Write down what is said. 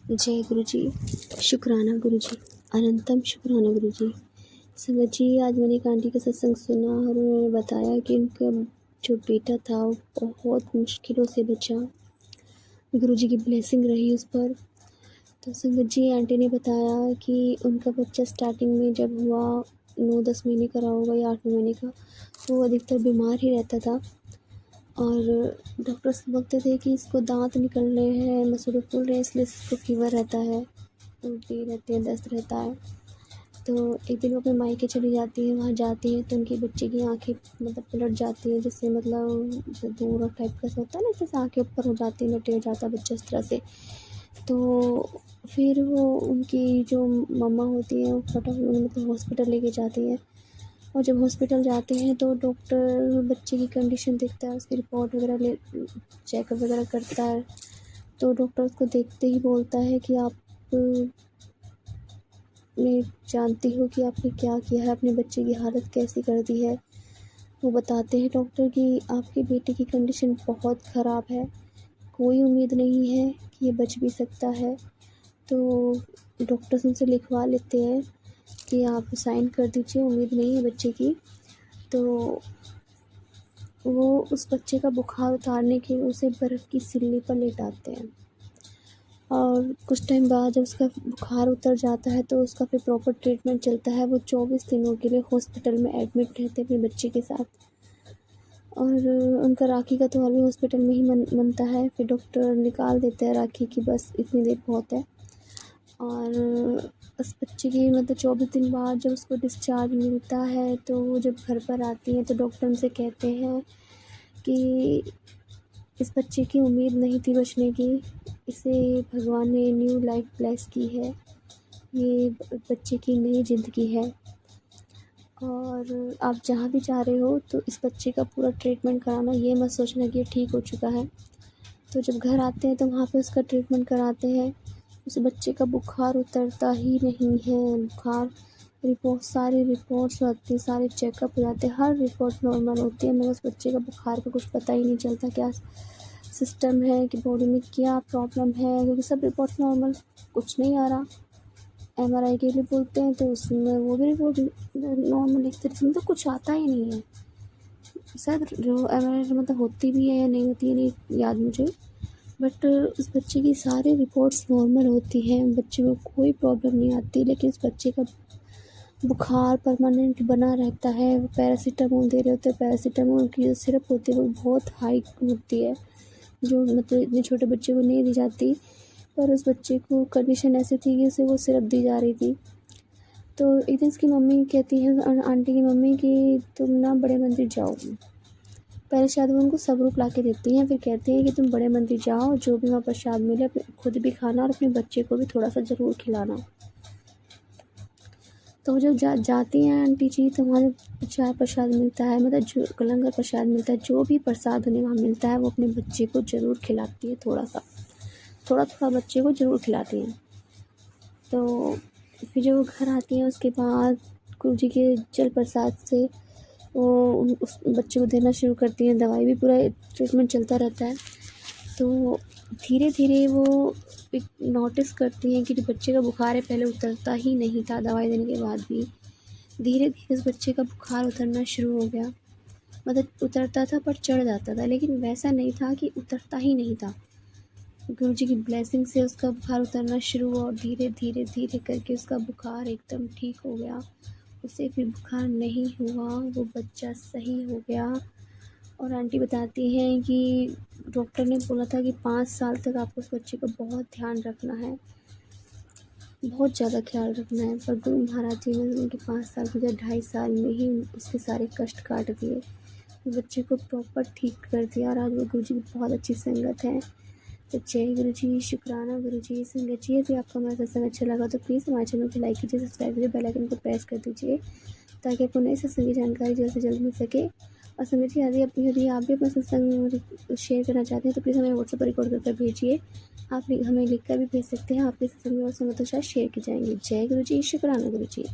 जय गुरु जी। शुक्राना गुरु जी। अनंतम शुक्राना गुरु जी। संगत जी, आज मैंने एक आंटी का सत्संग सुना और उन्होंने बताया कि उनका जो बेटा था वो बहुत मुश्किलों से बचा। गुरु जी की ब्लेसिंग रही उस पर। तो संगत जी, आंटी ने बताया कि उनका बच्चा स्टार्टिंग में जब हुआ 9-10 महीने का रहा होगा या 8 महीने का, तो वो अधिकतर बीमार ही रहता था और डॉक्टर्स बोलते थे कि इसको दांत निकल रहे हैं, मसूड़े फूल रहे हैं, इसलिए इसको फीवर रहता है, उल्टी रहती है, दस्त रहता है। तो एक दिन वो अपने मायके चली जाती है, वहाँ जाती है तो उनके बच्चे की आंखें मतलब पलट जाती है, जिससे मतलब जैसे दूर टाइप का होता है ना, जैसे आंखें ऊपर हो जाती है, लटेट जाता है बच्चा इस तरह से। तो फिर वो उनकी जो मम्मा होती है वो फटाफट मतलब हॉस्पिटल लेके जाती है और जब हॉस्पिटल जाते हैं तो डॉक्टर बच्चे की कंडीशन देखता है, उसकी रिपोर्ट वगैरह ले चेकअप वगैरह करता है। तो डॉक्टर उसको देखते ही बोलता है कि आप मैं जानती हूँ कि आपने क्या किया है, अपने बच्चे की हालत कैसी कर दी है। वो बताते हैं डॉक्टर कि आपके बेटे की कंडीशन बहुत ख़राब है, कोई उम्मीद नहीं है कि ये बच भी सकता है। तो डॉक्टर्स उनसे लिखवा लेते हैं कि आप साइन कर दीजिए, उम्मीद नहीं है बच्चे की। तो वो उस बच्चे का बुखार उतारने के लिए उसे बर्फ़ की सिल्ली पर लेटाते हैं और कुछ टाइम बाद जब उसका बुखार उतर जाता है तो उसका फिर प्रॉपर ट्रीटमेंट चलता है। वो 24 दिनों के लिए हॉस्पिटल में एडमिट रहते हैं अपने बच्चे के साथ और उनका राखी का त्यौहार भी हॉस्पिटल में ही मनता है। फिर डॉक्टर निकाल देते हैं राखी की, बस इतनी देर बहुत है। और उस बच्चे की मतलब 24 दिन बाद जब उसको डिस्चार्ज मिलता है तो वो जब घर पर आती है तो डॉक्टर उनसे कहते हैं कि इस बच्चे की उम्मीद नहीं थी बचने की, इसे भगवान ने न्यू लाइफ ब्लेस की है, ये बच्चे की नई ज़िंदगी है और आप जहाँ भी जा रहे हो तो इस बच्चे का पूरा ट्रीटमेंट कराना, ये मत सोचना कि ये ठीक हो चुका है। तो जब घर आते हैं तो वहाँ पे उसका ट्रीटमेंट कराते हैं। उस बच्चे का बुखार उतरता ही नहीं है। बुखार सारी रिपोर्ट्स आती हैं, सारे चेकअप हो जाते हैं, हर रिपोर्ट नॉर्मल होती है, मगर उस बच्चे का बुखार का कुछ पता ही नहीं चलता क्या सिस्टम है कि बॉडी में क्या प्रॉब्लम है, क्योंकि सब रिपोर्ट्स नॉर्मल, कुछ नहीं आ रहा। MRI के लिए बोलते हैं तो उसमें वो भी रिपोर्ट नॉर्मल लिखते हैं, तो कुछ आता ही नहीं है। शायद जो MRI मतलब होती भी है या नहीं होती है नहीं याद मुझे, बट उस बच्चे की सारी रिपोर्ट्स नॉर्मल होती हैं, बच्चे को कोई प्रॉब्लम नहीं आती, लेकिन उस बच्चे का बुखार परमानेंट बना रहता है। वो पैरासीटामोल दे रहे होते हैं, पैरासीटामोल की जो सिरप होती है वो बहुत हाई होती है, जो मतलब इतने छोटे बच्चे को नहीं दी जाती, पर उस बच्चे को कंडीशन ऐसी थी कि उसे वो सिरप दी जा रही थी। तो एक दिन उसकी मम्मी कहती है, आंटी की मम्मी, कि तुम ना बड़े मंदिर जाओ। पहले शायद वो उनको सबरूप ला के देती हैं, फिर कहती हैं कि तुम बड़े मंदिर जाओ, जो भी वहाँ प्रसाद मिले खुद भी खाना और अपने बच्चे को भी थोड़ा सा ज़रूर खिलाना। तो जब जाती हैं आंटी जी तो वहाँ जो चाय प्रसाद मिलता है, मतलब जो लंगर प्रसाद मिलता है, जो भी प्रसाद उन्हें वहाँ मिलता है वो अपने बच्चे को ज़रूर खिलाती है, थोड़ा थोड़ा बच्चे को ज़रूर खिलाती हैं। तो फिर जब वो घर आती हैं उसके बाद गुरु जी के जल प्रसाद से वो उस बच्चे को देना शुरू करती हैं। दवाई भी पूरा ट्रीटमेंट चलता रहता है। तो धीरे धीरे वो एक नोटिस करती हैं कि जो बच्चे का बुखार है पहले उतरता ही नहीं था, दवाई देने के बाद भी धीरे धीरे उस बच्चे का बुखार उतरना शुरू हो गया। मतलब उतरता था पर चढ़ जाता था, लेकिन वैसा नहीं था कि उतरता ही नहीं था। गुरु जी की ब्लेसिंग से उसका बुखार उतरना शुरू हुआ और धीरे धीरे धीरे करके उसका बुखार एकदम ठीक हो गया। उसे फिर बुखार नहीं हुआ, वो बच्चा सही हो गया। और आंटी बताती हैं कि डॉक्टर ने बोला था कि 5 साल तक आपको उस बच्चे का बहुत ध्यान रखना है, बहुत ज़्यादा ख्याल रखना है, पर गुरु महाराज जी ने उनके 5 साल की जगह 2.5 साल में ही उसके सारे कष्ट काट दिए, बच्चे को प्रॉपर ठीक कर दिया और आज वो गुरु जी की बहुत अच्छी संगत है। तो जय गुरु जी, शुक्राना गुरु जी। संगत जी, यदि आपको हमारा सत्संग अच्छा लगा तो प्लीज़ हमारे चैनल को लाइक कीजिए, सब्सक्राइब कीजिए, बेल आइकन को प्रेस कर दीजिए ताकि आपको नई सत्संग की जानकारी जल्द से जल्द मिल सके। और संगत जी, यदि आप भी अपना सत्संग शेयर करना चाहते हैं तो प्लीज़ हमें व्हाट्सएप पर रिकॉर्ड करके भेजिए। आप हमें लिख कर भी भेज सकते हैं, आपके सत्संग में और संगत के साथ शेयर की जाएंगी। जय गुरु जी, शुक्राना गुरु जी।